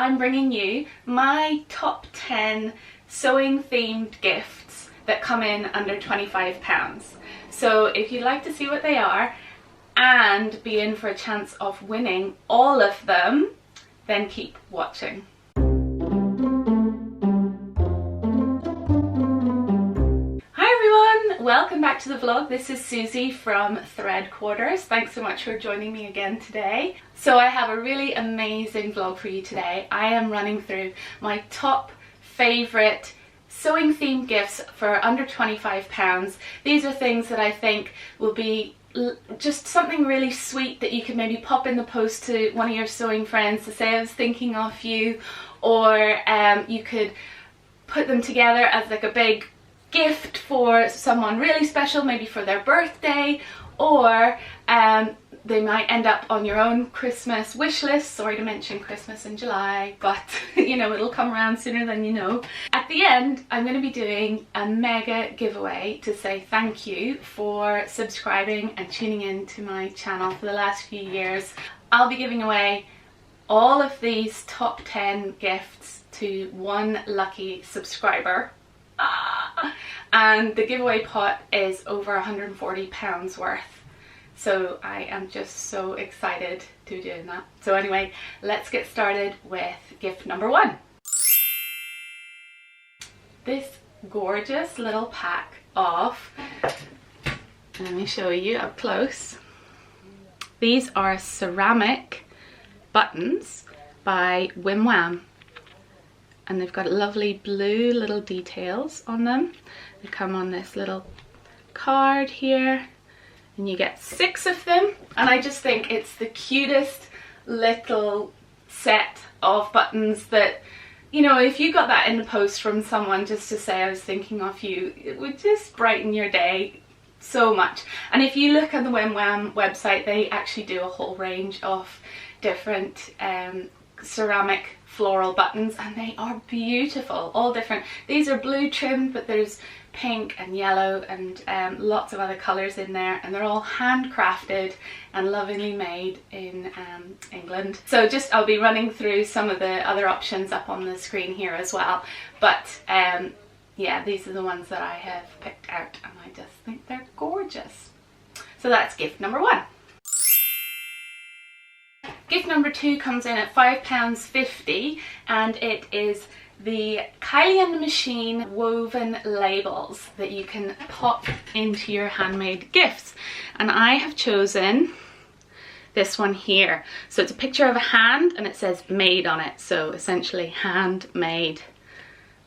I'm bringing you my top 10 sewing themed gifts that come in under £25. So if you'd like to see what they are and be in for a chance of winning all of them, then keep watching. Welcome back to the vlog. This is Susie from Thread Quarters. Thanks so much for joining me again today. So I have a really amazing vlog for you today. I am running through my top favourite sewing themed gifts for under £25. These are things that I think will be just something really sweet that you could maybe pop in the post to one of your sewing friends to say I was thinking of you, or you could put them together as like a big gift for someone really special, maybe for their birthday, or they might end up on your own Christmas wish list. Sorry to mention Christmas in July, but you know, it'll come around sooner than you know. At the end, I'm going to be doing a mega giveaway to say thank you for subscribing and tuning in to my channel for the last few years. I'll be giving away all of these top 10 gifts to one lucky subscriber. And the giveaway pot is over £140 worth, so I am just so excited to be doing that. So anyway, let's get started with gift number one. This gorgeous little pack of, let me show you up close, these are ceramic buttons by Whim Wham. And they've got lovely blue little details on them. They come on this little card here, and you get 6 of them, and I just think it's the cutest little set of buttons that, you know, if you got that in the post from someone just to say I was thinking of you, it would just brighten your day so much. And if you look at the Whim Wham website, they actually do a whole range of different ceramic floral buttons, and they are beautiful, all different. These are blue trimmed, but there's pink and yellow and lots of other colours in there, and they're all handcrafted and lovingly made in England. So just, I'll be running through some of the other options up on the screen here as well, but yeah, these are the ones that I have picked out, and I just think they're gorgeous. So that's gift number one. Gift number two comes in at £5.50, and it is the Kylie and the Machine woven labels that you can pop into your handmade gifts. And I have chosen this one here. So it's a picture of a hand and it says made on it, so essentially handmade.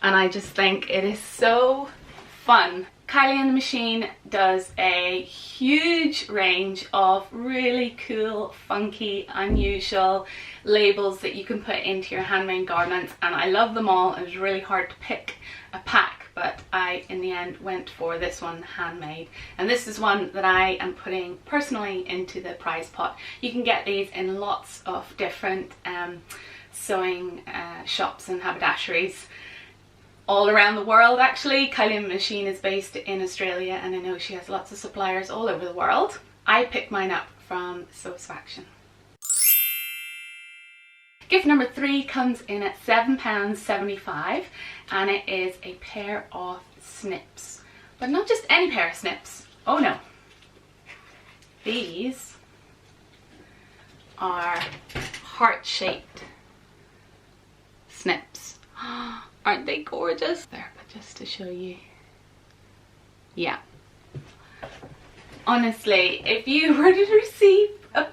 And I just think it is so fun. Kylie and the Machine does a huge range of really cool, funky, unusual labels that you can put into your handmade garments, and I love them all. It was really hard to pick a pack, but I in the end went for this one, handmade, and this is one that I am putting personally into the prize pot. You can get these in lots of different sewing shops and haberdasheries all around the world. Actually, Kylie and the Machine is based in Australia, and I know she has lots of suppliers all over the world. I picked mine up from Satisfaction. Gift number three comes in at £7.75, and it is a pair of Snips. But not just any pair of Snips. Oh no. These are heart-shaped Snips. Aren't they gorgeous? There, but just to show you. Yeah. Honestly, if you were to receive a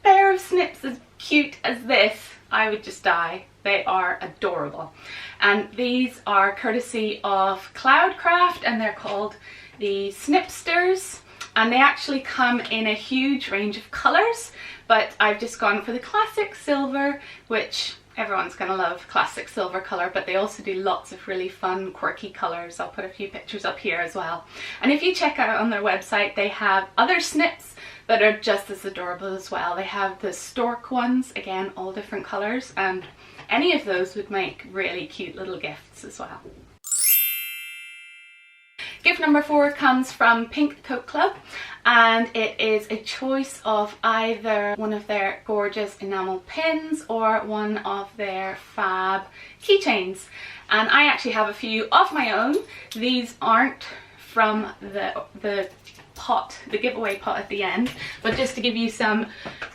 pair of Snips as cute as this, I would just die. They are adorable. And these are courtesy of Cloudcraft, and they're called the Snipsters. And they actually come in a huge range of colours, but I've just gone for the classic silver, which everyone's gonna love classic silver colour, but they also do lots of really fun, quirky colours. I'll put a few pictures up here as well. And if you check out on their website, they have other Snips that are just as adorable as well. They have the stork ones, again, all different colours, and any of those would make really cute little gifts as well. gift number 4 comes from Pink Coat Club, and it is a choice of either one of their gorgeous enamel pins or one of their fab keychains. And I actually have a few of my own. These aren't from the pot, the giveaway pot at the end, but just to give you some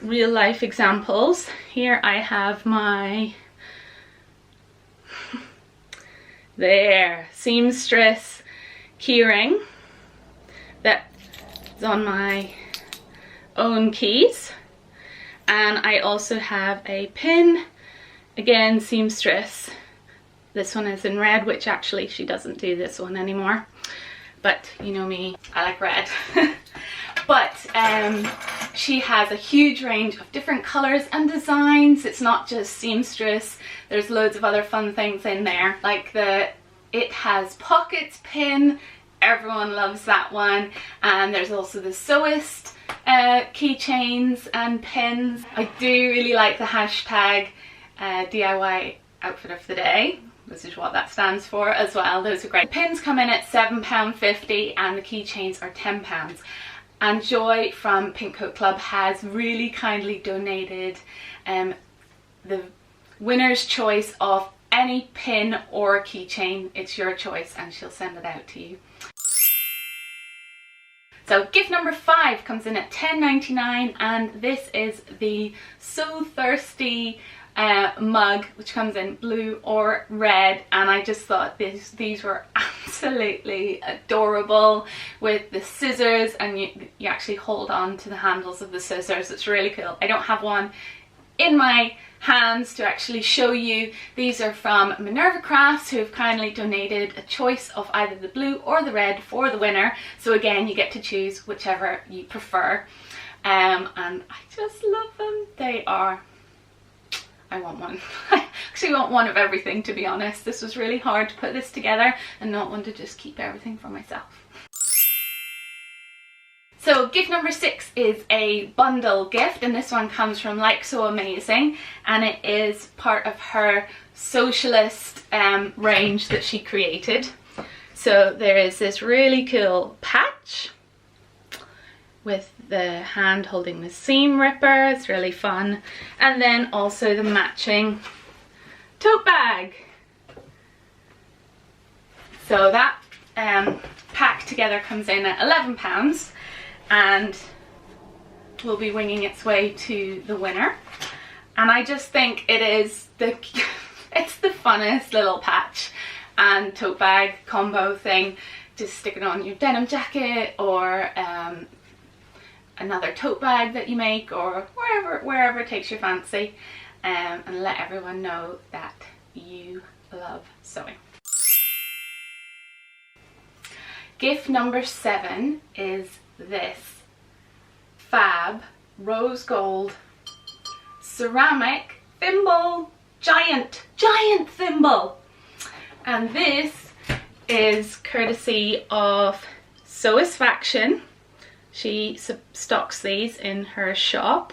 real life examples, here I have my seamstress keyring that is on my own keys, and I also have a pin, again seamstress. This one is in red, which actually she doesn't do this one anymore, but you know me, I like red. But she has a huge range of different colours and designs. It's not just seamstress, there's loads of other fun things in there, like it has pockets pin, everyone loves that one, and there's also the sewist keychains and pins. I do really like the hashtag DIY outfit of the day. This is what that stands for as well. Those are great. The pins come in at £7.50 and the keychains are £10. And Joy from Pink Coat Club has really kindly donated the winner's choice of any pin or keychain. It's your choice and she'll send it out to you. So gift number 5 comes in at £10.99, and this is the So Thirsty mug, which comes in blue or red, and I just thought these were absolutely adorable with the scissors, and you actually hold on to the handles of the scissors. It's really cool. I don't have one in my hands to actually show you. These are from Minerva Crafts, who have kindly donated a choice of either the blue or the red for the winner. So again, you get to choose whichever you prefer, and I just love them. They are, I want one. I actually want one of everything, to be honest. This was really hard to put this together and not want to just keep everything for myself. So gift number 6 is a bundle gift, and this one comes from Like So Amazing, and it is part of her socialist range that she created. So there is this really cool patch with the hand holding the seam ripper. It's really fun. And then also the matching tote bag. So that pack together comes in at £11 and will be winging its way to the winner. And I just think it is it's the funnest little patch and tote bag combo thing. Just stick it on your denim jacket or another tote bag that you make, or wherever it takes your fancy, and let everyone know that you love sewing. Gift number 7 is this fab rose gold ceramic thimble, giant thimble, and this is courtesy of Sewistfaction. She stocks these in her shop,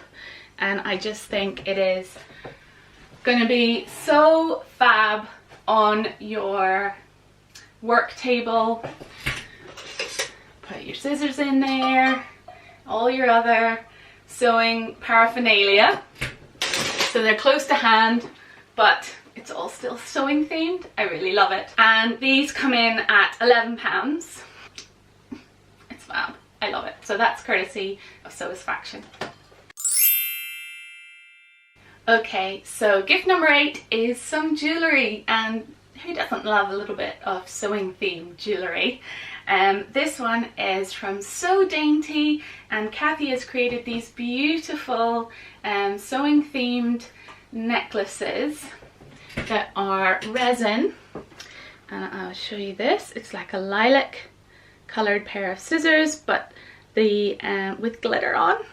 and I just think it is going to be so fab on your work table. Put your scissors in there, all your other sewing paraphernalia. So they're close to hand, but it's all still sewing themed. I really love it. And these come in at £11. It's fab. I love it. So that's courtesy of Sewistfaction. Okay, so gift number 8 is some jewellery, and who doesn't love a little bit of sewing themed jewellery? This one is from So Dainty, and Kathy has created these beautiful sewing themed necklaces that are resin, and I'll show you this. It's like a lilac coloured pair of scissors, but the with glitter on.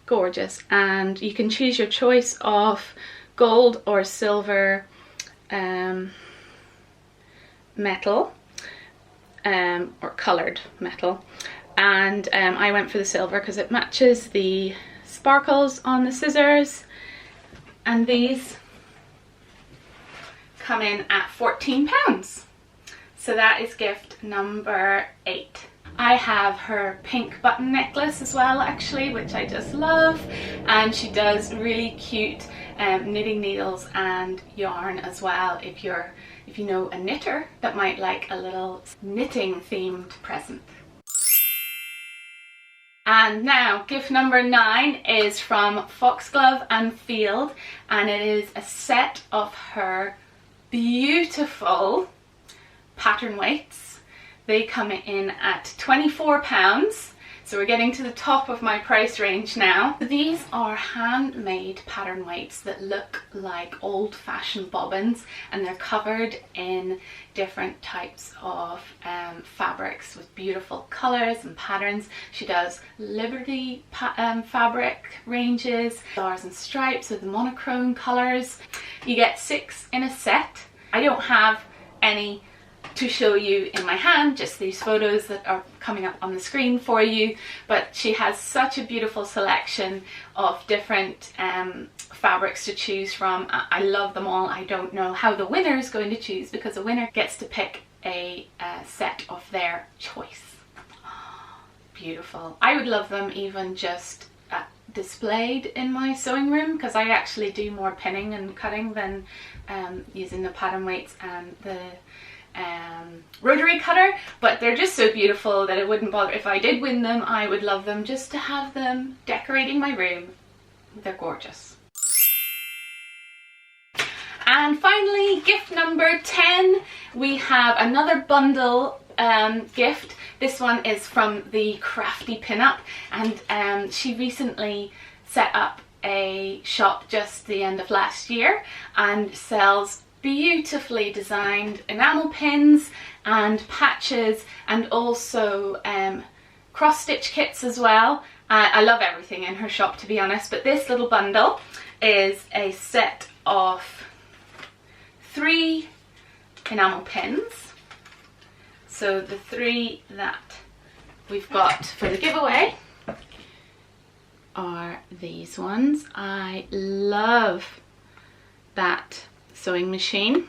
Gorgeous. And you can choose your choice of gold or silver metal, or coloured metal, and I went for the silver because it matches the sparkles on the scissors. And these come in at £14. So that is gift number 8. I have her pink button necklace as well, actually, which I just love, and she does really cute knitting needles and yarn as well, if you know a knitter that might like a little knitting themed present. And now gift number 9 is from Foxglove and Field, and it is a set of her beautiful pattern weights. They come in at £24, so we're getting to the top of my price range now. These are handmade pattern weights that look like old-fashioned bobbins, and they're covered in different types of fabrics with beautiful colours and patterns. She does Liberty fabric ranges, stars and stripes with monochrome colours. You get 6 in a set. I don't have any to show you in my hand, just these photos that are coming up on the screen for you, but she has such a beautiful selection of different fabrics to choose from. I love them all. I don't know how the winner is going to choose, because the winner gets to pick a set of their choice. Beautiful. I would love them even just displayed in my sewing room, because I actually do more pinning and cutting than using the pattern weights and the rotary cutter, but they're just so beautiful that it wouldn't bother. If I did win them, I would love them just to have them decorating my room. They're gorgeous. And finally, gift number 10, we have another bundle gift. This one is from the Crafty Pinup, and she recently set up a shop just the end of last year and sells beautifully designed enamel pins and patches, and also cross stitch kits as well. I love everything in her shop, to be honest, but this little bundle is a set of 3 enamel pins. So the 3 that we've got for the giveaway are these ones. I love that sewing machine,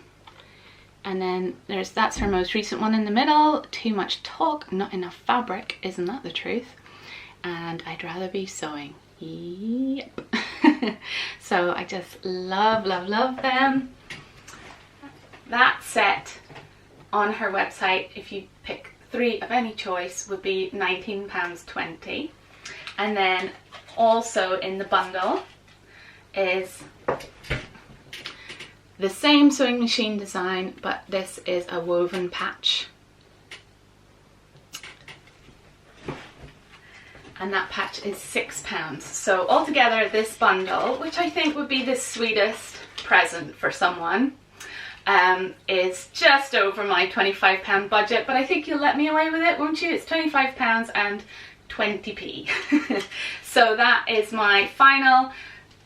and then that's her most recent one in the middle. Too much talk, not enough fabric, isn't that the truth? And I'd rather be sewing. Yep. So I just love them. That set on her website, if you pick 3 of any choice, would be £19.20. And then also in the bundle is the same sewing machine design, but this is a woven patch, and that patch is £6. So altogether this bundle, which I think would be the sweetest present for someone, is just over my £25 budget, but I think you'll let me away with it, won't you? It's £25 and 20p. So that is my final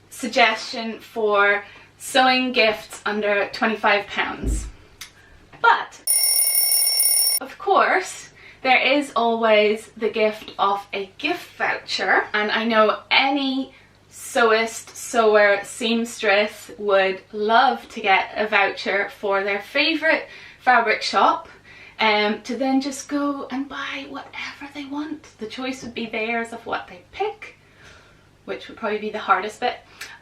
suggestion for sewing gifts under £25. But of course there is always the gift of a gift voucher, and I know any sewist, sewer, seamstress would love to get a voucher for their favourite fabric shop, to then just go and buy whatever they want. The choice would be theirs of what they pick, which would probably be the hardest bit.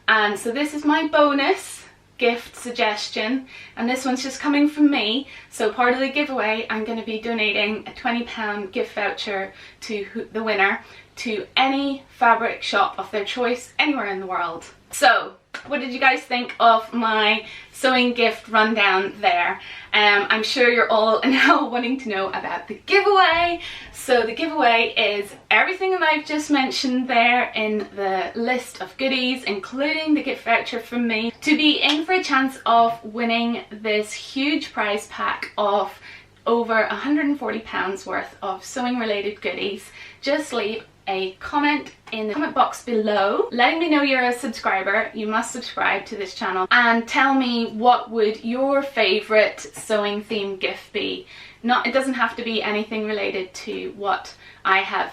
And so this is my bonus gift suggestion, and this one's just coming from me. So part of the giveaway, I'm going to be donating a £20 gift voucher to the winner to any fabric shop of their choice anywhere in the world. So what did you guys think of my sewing gift rundown there? I'm sure you're all now wanting to know about the giveaway. So the giveaway is everything that I've just mentioned there in the list of goodies, including the gift voucher from me, to be in for a chance of winning this huge prize pack of over £140 worth of sewing related goodies. Just leave a comment in the comment box below, letting me know you're a subscriber. You must subscribe to this channel, and tell me what would your favorite sewing theme gift be. It doesn't have to be anything related to what I have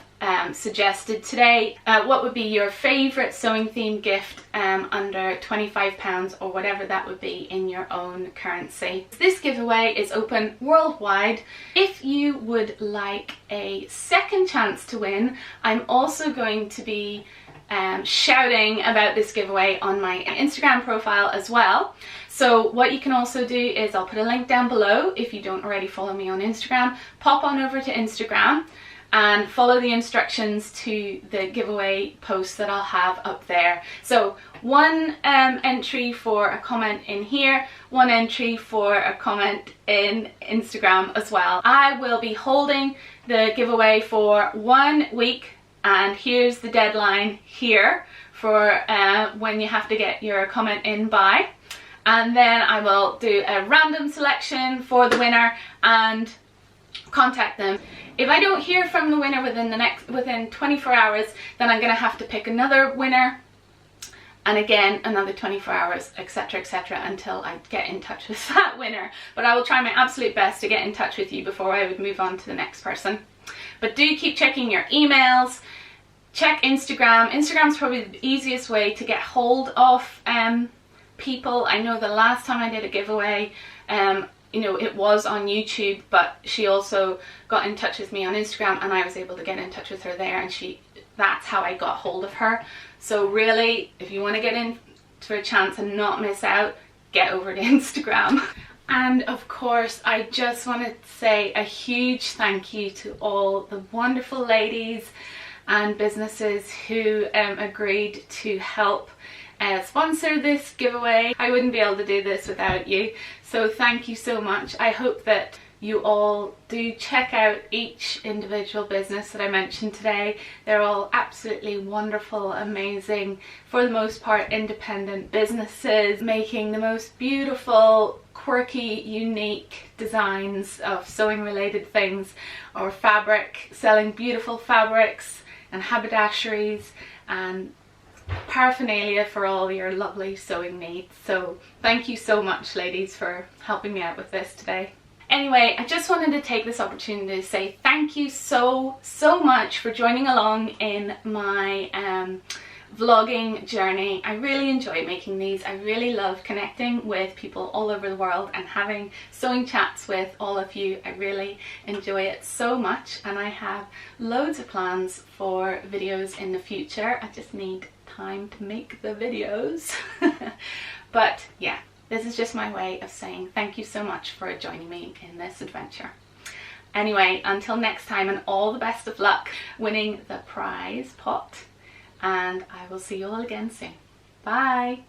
suggested today. What would be your favorite sewing theme gift under £25, or whatever that would be in your own currency. This giveaway is open worldwide. If you would like a second chance to win, I'm also going to be shouting about this giveaway on my Instagram profile as well. So what you can also do is, I'll put a link down below if you don't already follow me on Instagram. Pop on over to Instagram and follow the instructions to the giveaway post that I'll have up there. So one entry for a comment in here, one entry for a comment in Instagram as well. I will be holding the giveaway for 1 week, and here's the deadline here for when you have to get your comment in by. And then I will do a random selection for the winner and contact them. If I don't hear from the winner within 24 hours, then I'm going to have to pick another winner, and again another 24 hours, etc, etc, until I get in touch with that winner. But I will try my absolute best to get in touch with you before I would move on to the next person. But do keep checking your emails. Check Instagram. Instagram's probably the easiest way to get hold of people. I know the last time I did a giveaway, you know, it was on YouTube, but she also got in touch with me on Instagram, and I was able to get in touch with her there, and that's how I got hold of her. So really, if you want to get in for a chance and not miss out, get over to Instagram. And of course, I just want to say a huge thank you to all the wonderful ladies and businesses who agreed to help sponsor this giveaway. I wouldn't be able to do this without you, so thank you so much. I hope that you all do check out each individual business that I mentioned today. They're all absolutely wonderful, amazing, for the most part independent businesses, making the most beautiful, quirky, unique designs of sewing related things, or fabric, selling beautiful fabrics and haberdasheries and paraphernalia for all your lovely sewing needs. So thank you so much, ladies, for helping me out with this today. Anyway, I just wanted to take this opportunity to say thank you so much for joining along in my vlogging journey. I really enjoy making these. I really love connecting with people all over the world and having sewing chats with all of you. I really enjoy it so much, and I have loads of plans for videos in the future. I just need time to make the videos. But yeah, this is just my way of saying thank you so much for joining me in this adventure. Anyway, until next time, and all the best of luck winning the prize pot, and I will see you all again soon. Bye!